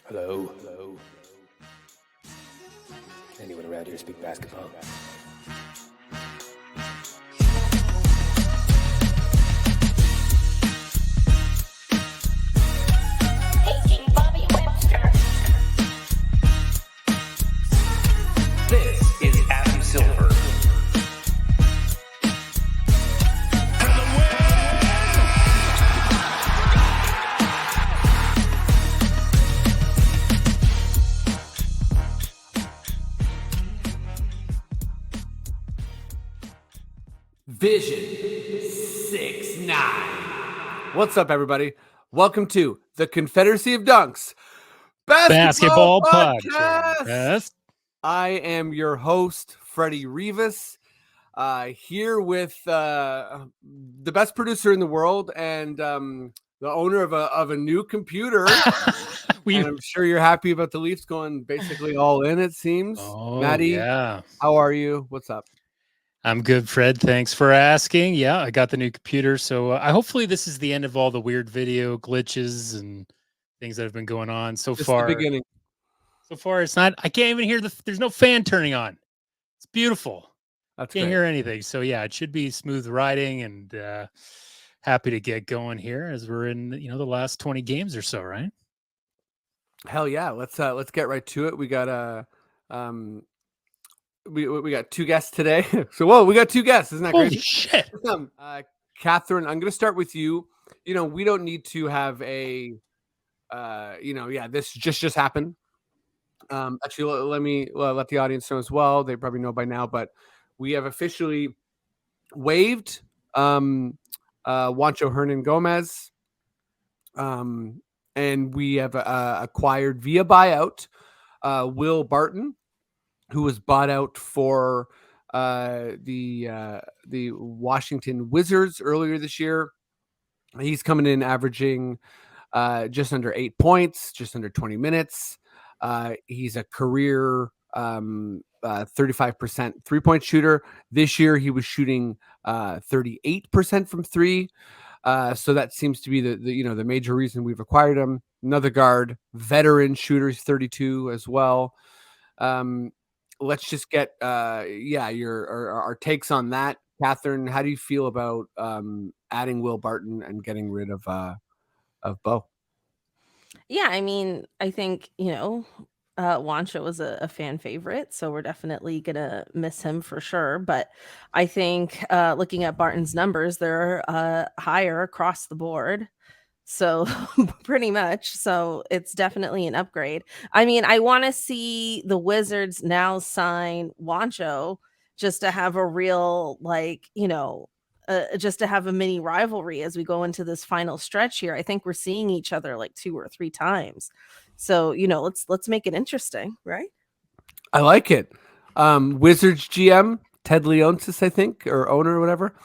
Hello. Hello. Anyone around here speak basketball? This is Adam Silver. Vision 6-9. What's up, everybody? Welcome to the Confederacy of Dunks Basketball Podcast. I am your host, Freddie Rivas, here with the best producer in the world and the owner of a new computer. And I'm sure you're happy about the Leafs going basically all in, it seems. Maddie, yeah. How are you? What's up? I'm good, Fred. Thanks for asking. Yeah, I got the new computer. So hopefully this is the end of all the weird video glitches and things that have been going on so Just far. the beginning. So far, it's not, I can't even hear there's no fan turning on. It's beautiful. That's Can't great. hear anything. So yeah, it should be smooth riding and happy to get going here as we're in, the last 20 games or so, right? Hell yeah. Let's get right to it. We got we got two guests today. So we got two guests. Isn't that Holy crazy? shit. Cathryn, I'm gonna start with you. We don't need to have a this just happened. Actually, let me let the audience know as well. They probably know by now, but we have officially waived Juancho Hernan Gomez. And we have acquired via buyout Will Barton, who was bought out for the Washington Wizards earlier this year. He's coming in averaging just under 8 points, just under 20 minutes. He's a career 35% three-point shooter. This year, he was shooting 38% from three. So that seems to be the major reason we've acquired him. Another guard, veteran shooter, 32 as well. Let's just get our takes on that. Cathryn, how do you feel about adding Will Barton and getting rid of Bo? Yeah, I mean, I think, Juancho was a fan favorite, so we're definitely gonna miss him for sure. But I think looking at Barton's numbers, they're higher across the board. So pretty much. So it's definitely an upgrade. I mean, I want to see the Wizards now sign Juancho just to have a real, just to have a mini rivalry as we go into this final stretch here. I think we're seeing each other like 2 or 3 times. So, let's make it interesting, right? I like it. Wizards GM, Ted Leonsis, I think, or owner or whatever.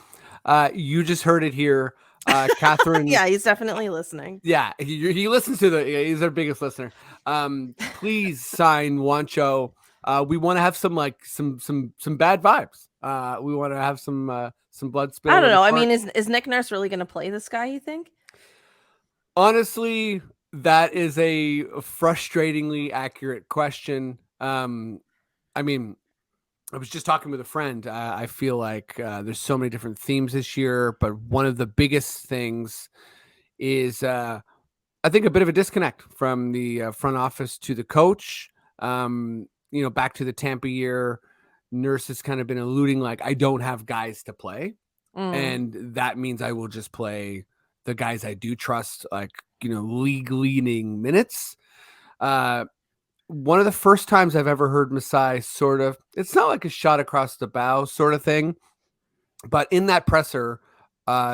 You just heard it here. Cathryn. Yeah, he's definitely listening. Yeah, he listens to he's our biggest listener. Please sign Juancho. We want to have some bad vibes. We want to have some blood spill. I don't know. I mean, is Nick Nurse really going to play this guy, you think? Honestly, that is a frustratingly accurate question. I mean, I was just talking with a friend. I feel like there's so many different themes this year, but one of the biggest things is I think a bit of a disconnect from the front office to the coach. Back to the Tampa year, Nurse has kind of been alluding like, I don't have guys to play. And that means I will just play the guys I do trust, like, league leading minutes. One of the first times I've ever heard Masai sort of, it's not like a shot across the bow sort of thing, but in that presser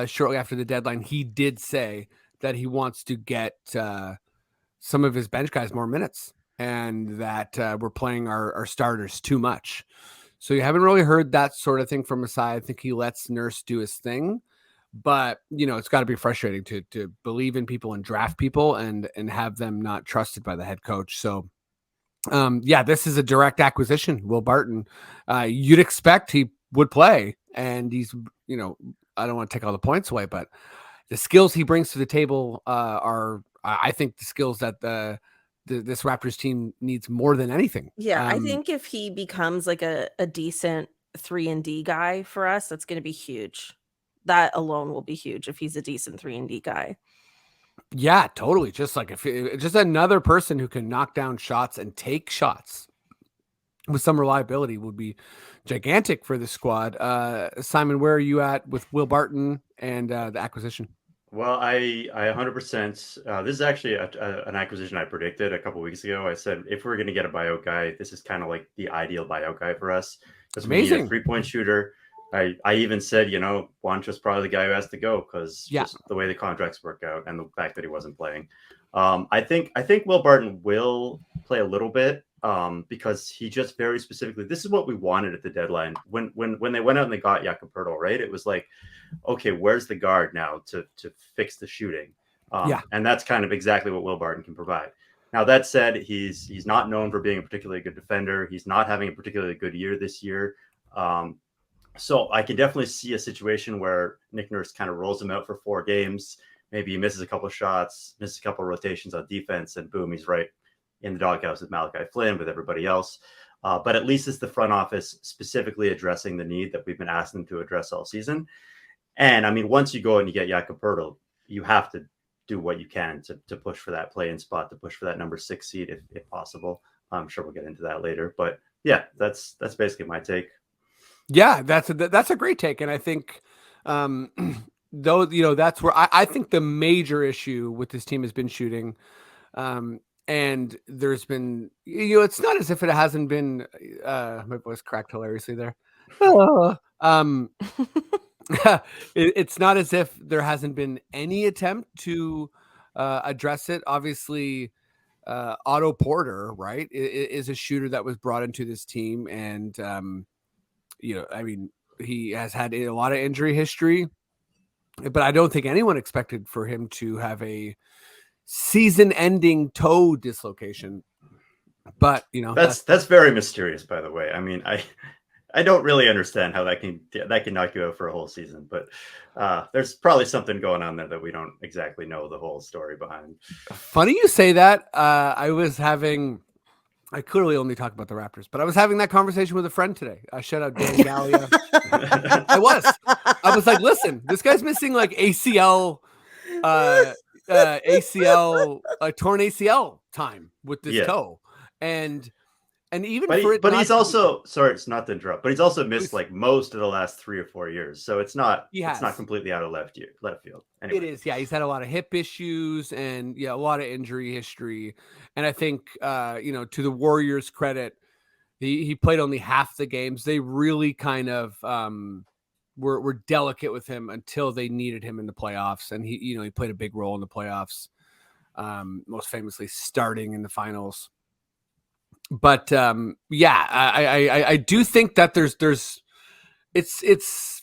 shortly after the deadline, he did say that he wants to get some of his bench guys more minutes and that we're playing our starters too much. So you haven't really heard that sort of thing from Masai. I think he lets Nurse do his thing, but it's got to be frustrating to believe in people and draft people and have them not trusted by the head coach. So this is a direct acquisition. Will Barton, you'd expect he would play, and he's, I don't want to take all the points away, but the skills he brings to the table are, I think, the skills that the this Raptors team needs more than anything. Yeah, I think if he becomes like a decent 3-and-D guy for us, that's going to be huge. That alone will be huge if he's a decent 3-and-D guy. Yeah, totally. Just like just another person who can knock down shots and take shots with some reliability would be gigantic for the squad. Simon, where are you at with Will Barton and the acquisition? Well, I 100%. This is actually an acquisition I predicted a couple weeks ago. I said if we're going to get a buyout guy, this is kind of like the ideal buyout guy for us because we need a 3-point shooter. I even said, Juancho's probably the guy who has to go because just the way the contracts work out and the fact that he wasn't playing. I think Will Barton will play a little bit because he just very specifically, this is what we wanted at the deadline. When they went out and they got Jakob Poeltl, right? It was like, okay, where's the guard now to fix the shooting? And that's kind of exactly what Will Barton can provide. Now, that said, he's not known for being a particularly good defender. He's not having a particularly good year this year. So I can definitely see a situation where Nick Nurse kind of rolls him out for 4 games. Maybe he misses a couple of shots, misses a couple of rotations on defense, and boom, he's right in the doghouse with Malachi Flynn, with everybody else. But at least it's the front office specifically addressing the need that we've been asking them to address all season. And I mean, once you go and you get Jakob Poeltl, you have to do what you can to push for that play-in spot, to push for that number 6 seed if possible. I'm sure we'll get into that later. But yeah, that's basically my take. Yeah, that's a great take. And I think though, that's where I think the major issue with this team has been shooting. And there's been, it's not as if it hasn't been, my voice cracked hilariously there. It's not as if there hasn't been any attempt to address it. Obviously, Otto Porter, right, is a shooter that was brought into this team. And, I mean, he has had a lot of injury history, but I don't think anyone expected for him to have a season-ending toe dislocation. But that's very mysterious, by the way. I mean, I don't really understand how that can knock you out for a whole season, but there's probably something going on there that we don't exactly know the whole story behind. Funny you say that. I clearly only talk about the Raptors, but I was having that conversation with a friend today. Shout out Dan Gallia. I was like, listen, this guy's missing like ACL, torn ACL time with this toe. And even he's also, sorry, it's not to interrupt, but he's also missed like most of the last 3 or 4 years. So it's not completely out of left field. Anyway. It is. Yeah. He's had a lot of hip issues and a lot of injury history. And I think, to the Warriors' credit, he played only half the games. They really kind of were delicate with him until they needed him in the playoffs. And he played a big role in the playoffs, most famously starting in the finals. But I do think that it's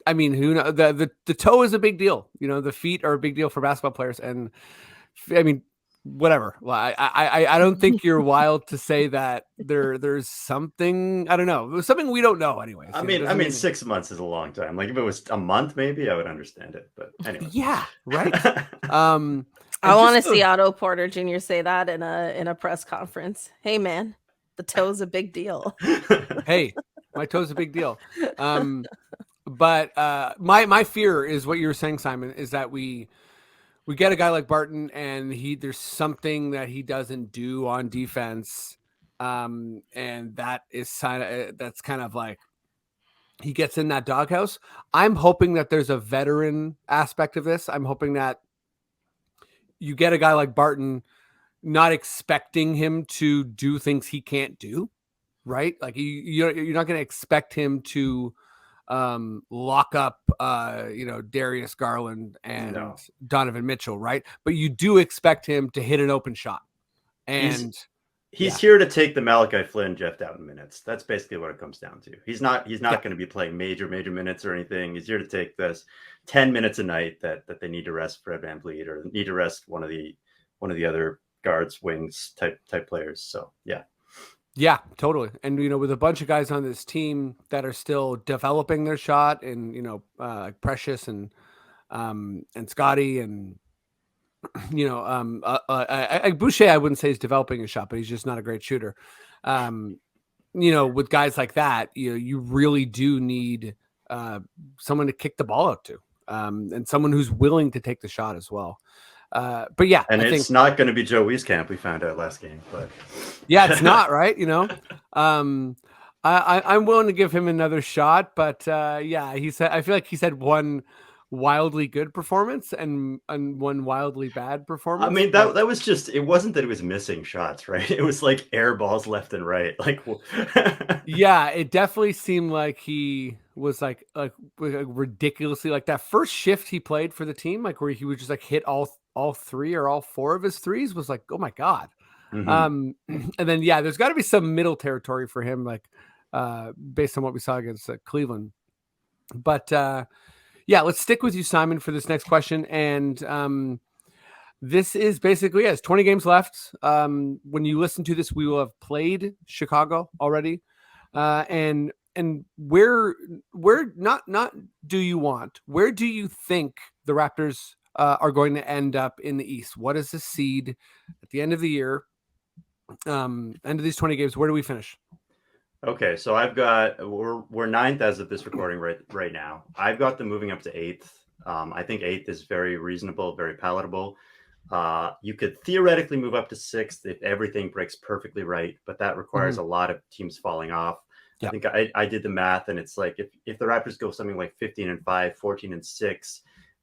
I mean, who knows? The toe is a big deal. The feet are a big deal for basketball players, and I mean, whatever. Well, I don't think you're wild to say that there's something, I don't know, something we don't know anyways. I mean 6 months is a long time. Like if it was a month, maybe I would understand it. But anyway, yeah, right. I want to see Otto Porter Jr. say that in a press conference. Hey man, the toe's a big deal. Hey, my toe's a big deal. But my fear is what you were saying, Simon, is that we get a guy like Barton and there's something that he doesn't do on defense. And that's kind of like he gets in that doghouse. I'm hoping that there's a veteran aspect of this. I'm hoping that you get a guy like Barton, not expecting him to do things he can't do, right? Like you're not going to expect him to lock up, Darius Garland and Donovan Mitchell, right? But you do expect him to hit an open shot. And he's here to take the Malachi Flynn, Jeff Dowtin minutes. That's basically what it comes down to. He's not going to be playing major minutes or anything. He's here to take this 10 minutes a night that they need to rest Fred VanVleet or need to rest one of the other guards, wings type players. So yeah, totally. And with a bunch of guys on this team that are still developing their shot, and like Precious and Scotty and Boucher, I wouldn't say he's developing a shot, but he's just not a great shooter. With guys like that, you really do need someone to kick the ball out to, and someone who's willing to take the shot as well. But yeah, and I it's think, not going to be Joe Wieskamp. We found out last game, but yeah, it's not right. I'm willing to give him another shot, but yeah, I feel like he's had one wildly good performance and one wildly bad performance. I mean, that was just, it wasn't that it was missing shots, right? It was like air balls left and right. Like, yeah, it definitely seemed like he was like ridiculously, like that first shift he played for the team, like where he would just like hit all three or all four of his threes, was like, oh my God. Mhm. And then, yeah, there's got to be some middle territory for him, like based on what we saw against Cleveland. But yeah, let's stick with you, Simon, for this next question. And this is basically, it's 20 games left. When you listen to this, we will have played Chicago already. And where not do you want, where do you think the Raptors are going to end up in the East? What is the seed at the end of the year? End of these 20 games, where do we finish? Okay, so we're ninth as of this recording right now. I've got them moving up to eighth. I think eighth is very reasonable, very palatable. You could theoretically move up to sixth if everything breaks perfectly right, but that requires a lot of teams falling off. Yep. I think I did the math, and it's like if the Raptors go something like 15-5, 14-6,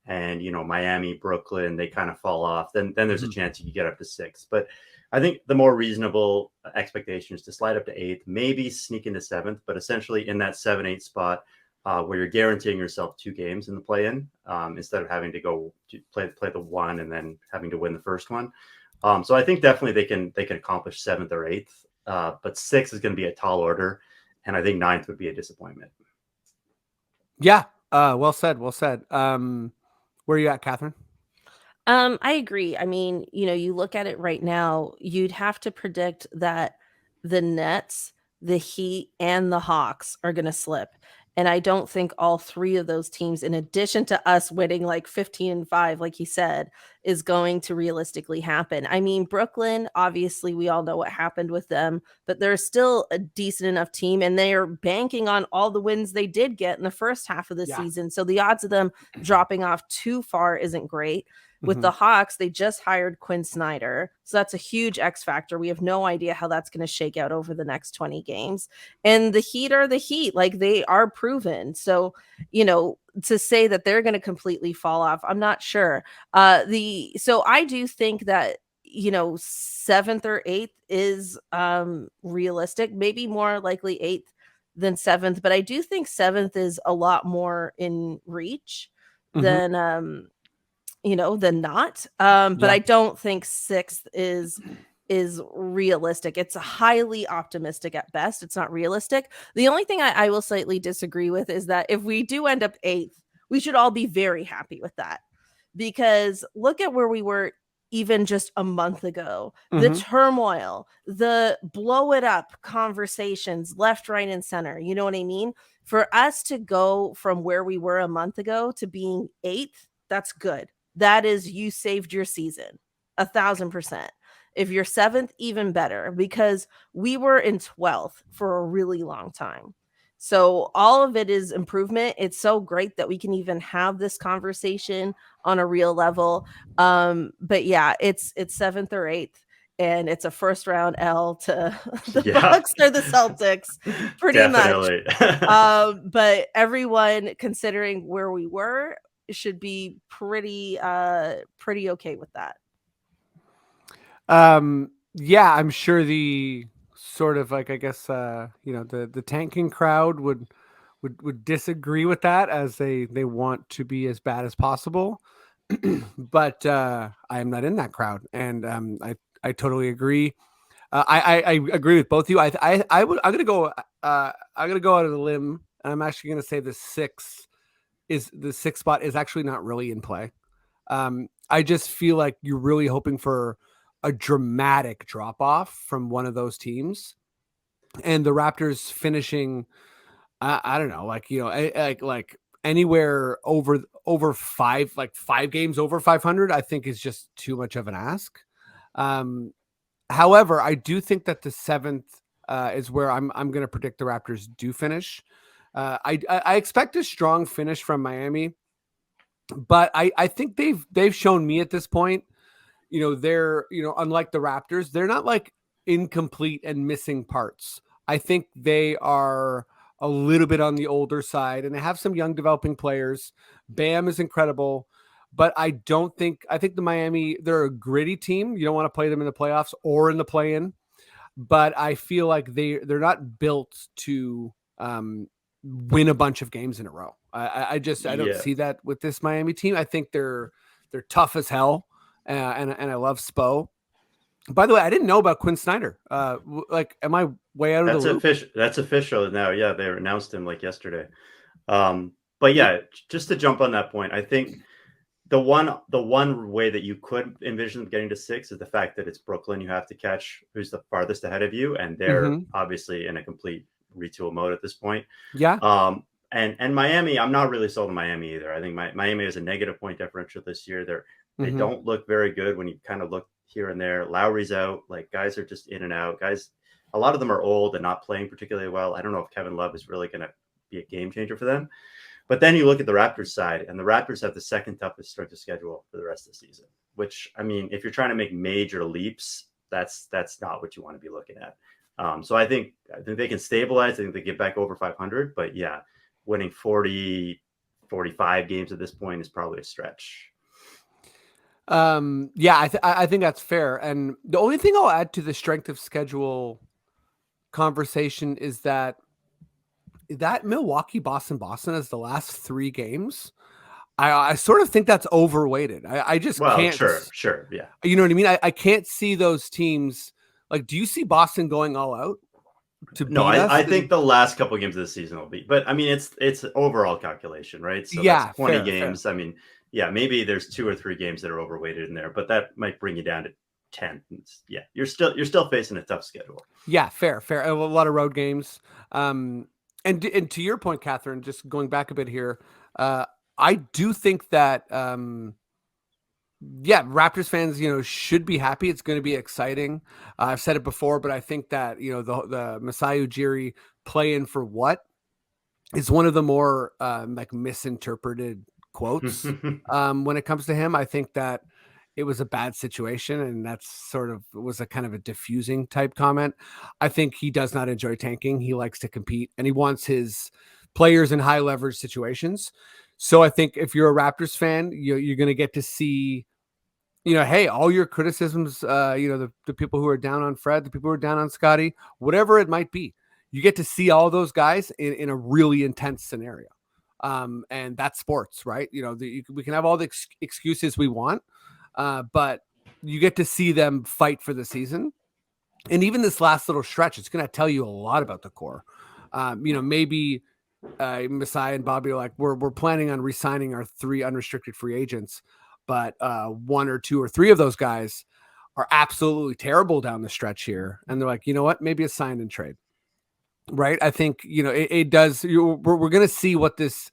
and Miami, Brooklyn, they kind of fall off, then there's a chance you could get up to sixth. But I think the more reasonable expectation is to slide up to eighth, maybe sneak into seventh, but essentially in that 7-8 spot where you're guaranteeing yourself 2 games in the play-in instead of having to go to play the one and then having to win the first one. So I think definitely they can accomplish seventh or eighth, but sixth is going to be a tall order, and I think ninth would be a disappointment. Yeah, well said. Well said. Where are you at, Cathryn? I agree. I mean, you look at it right now, you'd have to predict that the Nets, the Heat, and the Hawks are going to slip. And I don't think all 3 of those teams, in addition to us winning like 15-5, like he said, is going to realistically happen. I mean, Brooklyn, obviously, we all know what happened with them, but they're still a decent enough team, and they are banking on all the wins they did get in the first half of the season. So the odds of them dropping off too far isn't great. With the Hawks, they just hired Quinn Snyder. So that's a huge X factor. We have no idea how that's going to shake out over the next 20 games. And the Heat are the Heat. Like, they are proven. So, to say that they're going to completely fall off, I'm not sure. So I do think that, 7th or 8th is realistic, maybe more likely 8th than 7th. But I do think 7th is a lot more in reach than than not. But I don't think 6th is realistic. It's highly optimistic at best. It's not realistic. The only thing I will slightly disagree with is that if we do end up 8th, we should all be very happy with that, because look at where we were even just a month ago. The turmoil, the blow it up conversations left, right, and center. You know what I mean? For us to go from where we were a month ago to being 8th, that's good. That is, you saved your season 1,000%. If you're 7th, even better, because we were in 12th for a really long time. So all of it is improvement. It's so great that we can even have this conversation on a real level. But yeah, it's 7th or 8th, and it's a first round L to the Bucks or the Celtics, pretty much. But everyone, considering where we were, should be pretty okay with that. Yeah, I'm sure the sort of like, I guess the tanking crowd would disagree with that, as they want to be as bad as possible. But I am not in that crowd, and I totally agree. I agree with both of you. I'm gonna go out of the limb, and I'm actually gonna say the 6th spot is actually not really in play. I just feel like you're really hoping for a dramatic drop off from one of those teams, and the Raptors finishing, I don't know, like, like anywhere over over five games over 500, I think is just too much of an ask. However, I do think that the 7th is where I'm going to predict the Raptors do finish. I expect a strong finish from Miami, but I think they've shown me at this point, they're, unlike the Raptors, they're not like incomplete and missing parts. I think they are a little bit on the older side, and they have some young developing players. Bam is incredible, but I think the Miami, they're a gritty team. You don't want to play them in the playoffs or in the play-in, but I feel like they're not built to win a bunch of games in a row. I don't see that with this Miami team. I think they're tough as hell, and I love Spo. By the way, I didn't know about Quinn Snyder. Am I way out of the loop? That's official now. Yeah, they announced him like yesterday. But yeah, just to jump on that point, I think the one way that you could envision them getting to 6 is the fact that it's Brooklyn. You have to catch who's the farthest ahead of you, and they're obviously in a complete retool mode at this point. Yeah. And Miami, I'm not really sold on Miami either. I think Miami has a negative point differential this year. They don't look very good when you kind of look here and there. Lowry's out. Like, guys are just in and out. Guys, a lot of them are old and not playing particularly well. I don't know if Kevin Love is really going to be a game changer for them. But then you look at the Raptors side, and the Raptors have the second toughest strength of schedule for the rest of the season, which, I mean, if you're trying to make major leaps, that's not what you want to be looking at. So I think they can stabilize. I think they get back over 500. But yeah, winning 40, 45 games at this point is probably a stretch. Yeah, I think that's fair. And the only thing I'll add to the strength of schedule conversation is that Milwaukee, Boston as the last 3 games, I sort of think that's overweighted. I just can't. Sure. Yeah. You know what I mean? I can't see those teams. Like, do you see Boston going all out? I think the last couple of games of the season will be, but I mean, it's overall calculation, right? So yeah, that's 20 fair, games. Fair. I mean, yeah, maybe there's 2 or 3 games that are overweighted in there, but that might bring you down to 10. Yeah, you're still facing a tough schedule. Yeah, fair. A lot of road games. And to your point, Cathryn, just going back a bit here, I do think that Raptors fans, should be happy. It's going to be exciting. I've said it before, but I think that the Masai Ujiri play-in for what is one of the more misinterpreted quotes when it comes to him. I think that it was a bad situation, and that's sort of was a kind of a diffusing type comment. I think he does not enjoy tanking. He likes to compete, and he wants his players in high leverage situations. So I think if you're a Raptors fan, you're going to get to see, hey, all your criticisms, the people who are down on Fred, the people who are down on Scotty, whatever it might be, you get to see all those guys in a really intense scenario. And that's sports, right? We can have all the excuses we want, but you get to see them fight for the season. And even this last little stretch, it's going to tell you a lot about the core. Maybe Masai and Bobby are like, we're planning on re-signing our 3 unrestricted free agents, but 1 or 2 or 3 of those guys are absolutely terrible down the stretch here. And they're like, you know what, maybe a sign and trade. Right. I think, it does. We're going to see what this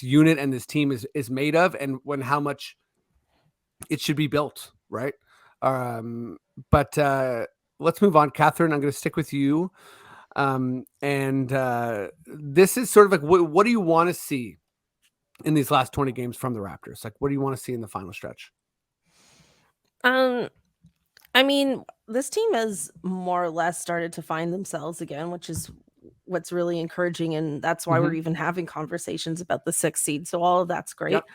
unit and this team is made of, and how much it should be built. Right. But let's move on. Cathryn, I'm going to stick with you. This is sort of like, what do you want to see in these last 20 games from the Raptors? Like, what do you want to see in the final stretch? I mean, this team has more or less started to find themselves again, which is what's really encouraging. And that's why we're even having conversations about the 6th seed. So all of that's great. Yep.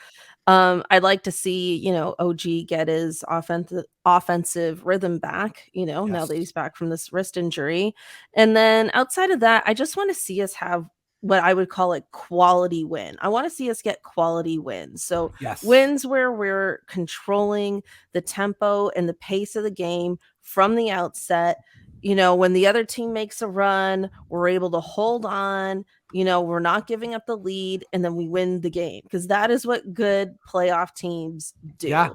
I'd like to see, OG get his offensive rhythm back, now that he's back from this wrist injury. And then outside of that, I just want to see us have what I would call a quality win. I want to see us get quality wins. So wins where we're controlling the tempo and the pace of the game from the outset. When the other team makes a run, we're able to hold on, we're not giving up the lead, and then we win the game, because that is what good playoff teams do. Yeah.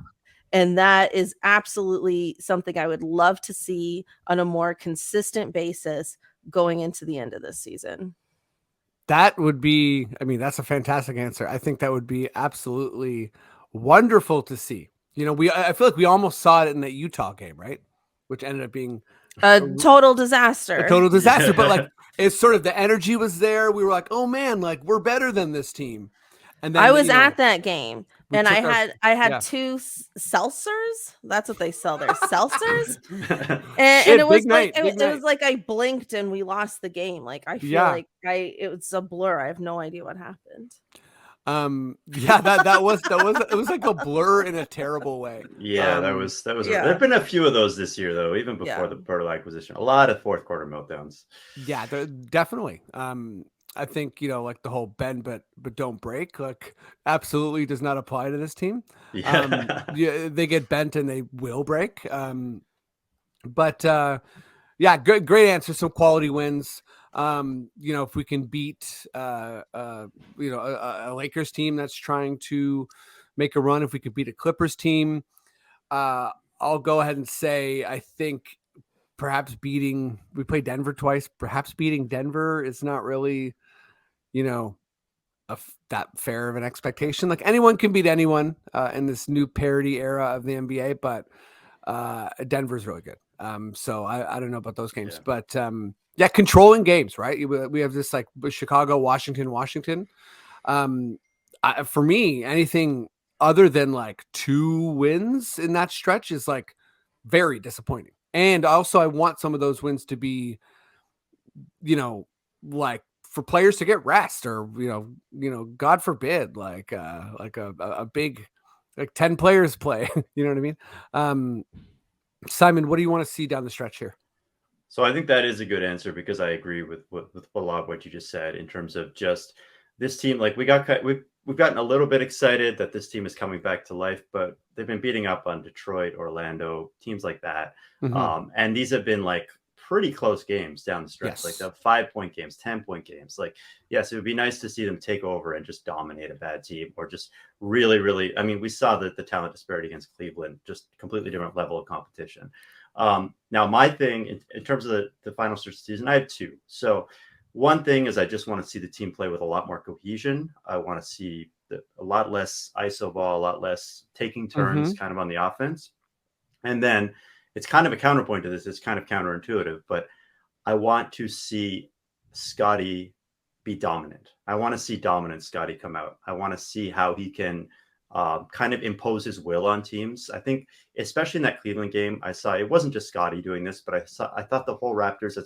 And that is absolutely something I would love to see on a more consistent basis going into the end of this season. That would be, I mean, that's a fantastic answer. I think that would be absolutely wonderful to see. You know, I feel like we almost saw it in that Utah game, right? Which ended up being A total a disaster. total disaster. But like, it's sort of the energy was there. We were like, oh man, like we're better than this team. And then I was at that game, we and I took our- had yeah. two seltzers. That's what they sell there, seltzers. Shit, And it was big like night, big it night. was like I blinked and we lost the game. Like I feel Yeah. like it was a blur. I have no idea what happened. Yeah, that was it was like a blur in a terrible way. Yeah, that was yeah. there've been a few of those this year though, even before Yeah. the Broder acquisition. A lot of fourth quarter meltdowns. Yeah, definitely. I think, you know, like the whole bend but don't break, like absolutely does not apply to this team. Yeah. Yeah, they get bent and they will break. But yeah, great answer. Some quality wins. You know, if we can beat you know, a Lakers team that's trying to make a run, if we could beat a Clippers team, I'll go ahead and say I think perhaps we played Denver twice. Perhaps beating Denver is not really, you know, that fair of an expectation. Like anyone can beat anyone in this new parity era of the NBA, but Denver's really good. So I don't know about those games, but yeah, controlling games, right? We have this like Chicago, Washington. For me, anything other than like 2 wins in that stretch is like very disappointing. And also, I want some of those wins to be, you know, like for players to get rest, or you know, God forbid, like a big like 10 players play. You know what I mean? Simon, what do you want to see down the stretch here? So I think that is a good answer because I agree with a lot of what you just said in terms of just this team. Like we've gotten a little bit excited that this team is coming back to life, but they've been beating up on Detroit, Orlando, teams like that. Mm-hmm. And these have been like pretty close games down the stretch, like the 5-point games, 10-point games. Like, yes, it would be nice to see them take over and just dominate a bad team, or just really, really, I mean, we saw that the talent disparity against Cleveland, just completely different level of competition. Now my thing in terms of the final stretch of the season, I have 2. So one thing is I just want to see the team play with a lot more cohesion. I want to see a lot less ISO ball, a lot less taking turns kind of on the offense. And then it's kind of a counterpoint to this. It's kind of counterintuitive, but I want to see Scotty be dominant. I want to see dominant Scotty come out. I want to see how he can kind of impose his will on teams. I think, especially in that Cleveland game, I saw it wasn't just Scotty doing this, but I thought the whole Raptors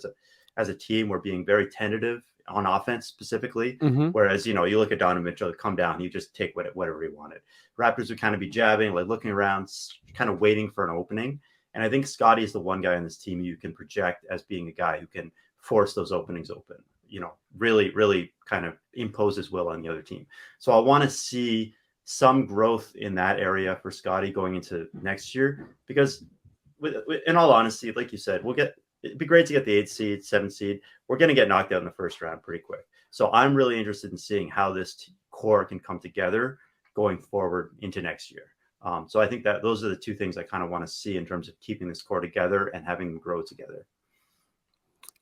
as a team were being very tentative on offense specifically. Whereas, you know, you look at Donovan Mitchell, come down, he just take whatever he wanted. Raptors would kind of be jabbing, like looking around, kind of waiting for an opening. And I think Scotty is the one guy on this team you can project as being a guy who can force those openings open, you know, really, really kind of impose his will on the other team. So I want to see some growth in that area for Scotty going into next year, because in all honesty, like you said, it'd be great to get the 8th seed, 7th seed. We're going to get knocked out in the first round pretty quick. So I'm really interested in seeing how this core can come together going forward into next year. So I think that those are the 2 things I kind of want to see in terms of keeping this core together and having them grow together.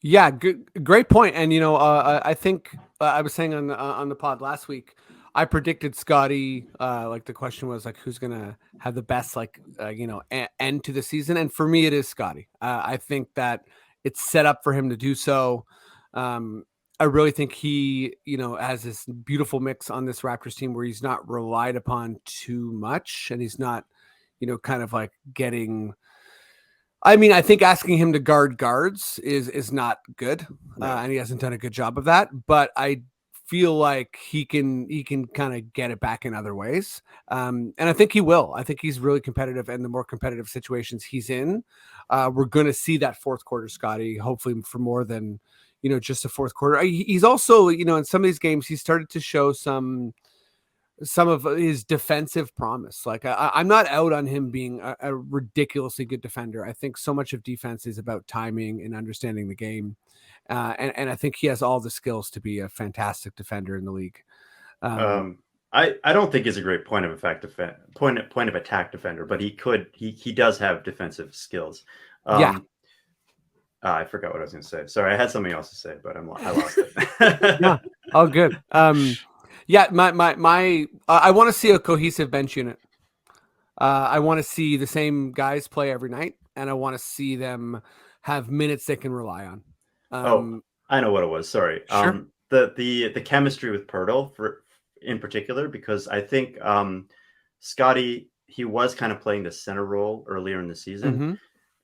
Yeah, great point. And you know, I think I was saying on the pod last week, I predicted Scotty. Like the question was like, who's gonna have the best like you know, end to the season? And for me, it is Scotty. I think that it's set up for him to do so. I really think he, you know, has this beautiful mix on this Raptors team where he's not relied upon too much, and he's not, you know, kind of like getting. I mean, I think asking him to guard guards is not good, and he hasn't done a good job of that. But I feel like he can kind of get it back in other ways, and I think he will. I think he's really competitive, and the more competitive situations he's in, we're going to see that fourth quarter Scotty, hopefully for more than, you know, just a fourth quarter. He's also, you know, in some of these games, he started to show some of his defensive promise. Like I'm not out on him being a ridiculously good defender. I think so much of defense is about timing and understanding the game. And I think he has all the skills to be a fantastic defender in the league. I don't think he's a great point of attack defender, but he does have defensive skills. Yeah. I forgot what I was going to say. Sorry, I had something else to say, but I lost it. All good. Yeah, I want to see a cohesive bench unit. I want to see the same guys play every night, and I want to see them have minutes they can rely on. I know what it was. Sorry. Sure. The chemistry with Pirtle in particular, because I think Scotty, he was kind of playing the center role earlier in the season. Mm-hmm.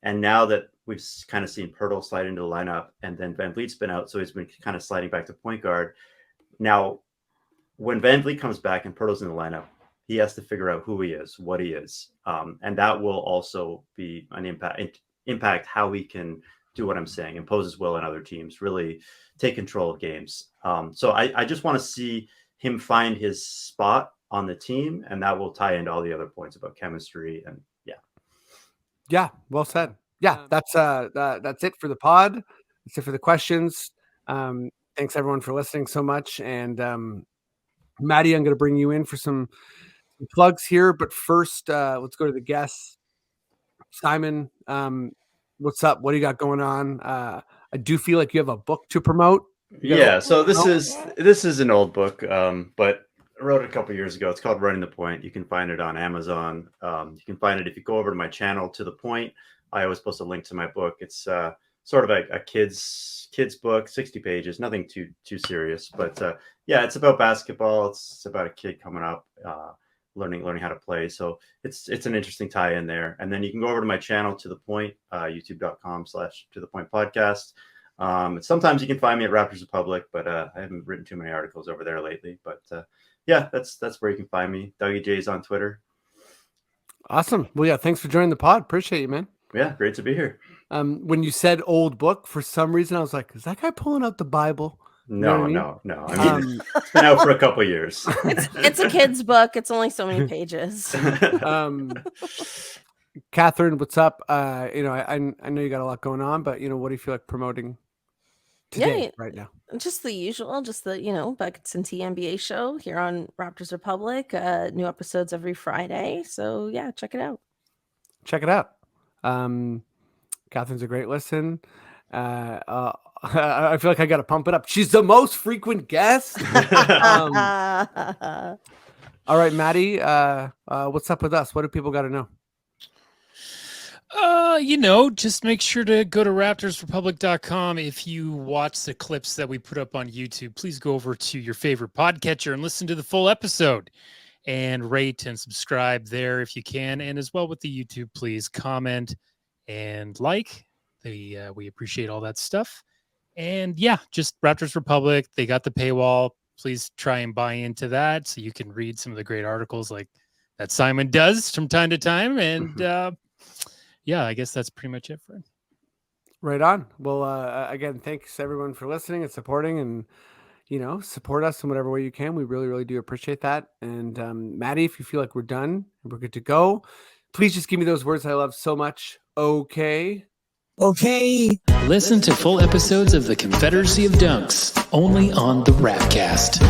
And now that we've kind of seen Pirtle slide into the lineup, and then Van Vliet's been out, so he's been kind of sliding back to point guard. Now, when Van Vliet comes back and Pirtle's in the lineup, he has to figure out who he is, what he is. And that will also be an impact how he can do what I'm saying, impose his will on other teams, really take control of games. So I just want to see him find his spot on the team, and that will tie into all the other points about chemistry. And yeah, well said. Yeah, that's it for the pod. That's it for the questions. Thanks everyone for listening so much. And Maddie, I'm going to bring you in for some plugs here, but first, let's go to the guests. Simon, what's up? What do you got going on? I do feel like you have a book to promote. So this is an old book, but I wrote it a couple years ago. It's called Running the Point. You can find it on Amazon. You can find it if you go over to my channel, To the Point. I always post a link to my book. It's sort of a kid's book, 60 pages, nothing too serious, but it's about basketball. It's about a kid coming up, learning how to play. So it's an interesting tie in there. And then you can go over to my channel, To the Point, youtube.com/To the Point podcast. Sometimes you can find me at Raptors Republic, but I haven't written too many articles over there lately. But that's where you can find me. Dougie J's on Twitter. Awesome. Well, yeah, thanks for joining the pod. Appreciate you, man. Yeah, great to be here. When you said old book, for some reason I was like, is that guy pulling out the Bible? No. I mean, it's been out for a couple of years. It's a kid's book. It's only so many pages. Cathryn, what's up? I know you got a lot going on, but what do you feel like promoting today right now? Just the usual, Buckets and Tea NBA show here on Raptors Republic. New episodes every Friday. So yeah, check it out. Cathryn's a great listen. I feel like I got to pump it up. She's the most frequent guest. All right, Maddie, what's up with us? What do people got to know? Just make sure to go to raptorsrepublic.com. If you watch the clips that we put up on YouTube, please go over to your favorite podcatcher and listen to the full episode, and rate and subscribe there if you can. And as well with the YouTube, please comment and like. We appreciate all that stuff. And just Raptors Republic. They got the paywall. Please try and buy into that so you can read some of the great articles like that Simon does from time to time. And I guess that's pretty much it, Fred. Right on. Well, again, thanks everyone for listening and supporting, and support us in whatever way you can. We really, really do appreciate that. And Maddie, if you feel like we're done and we're good to go, please just give me those words I love so much. Okay. Listen to full episodes of the Confederacy of Dunks only on the Rapcast.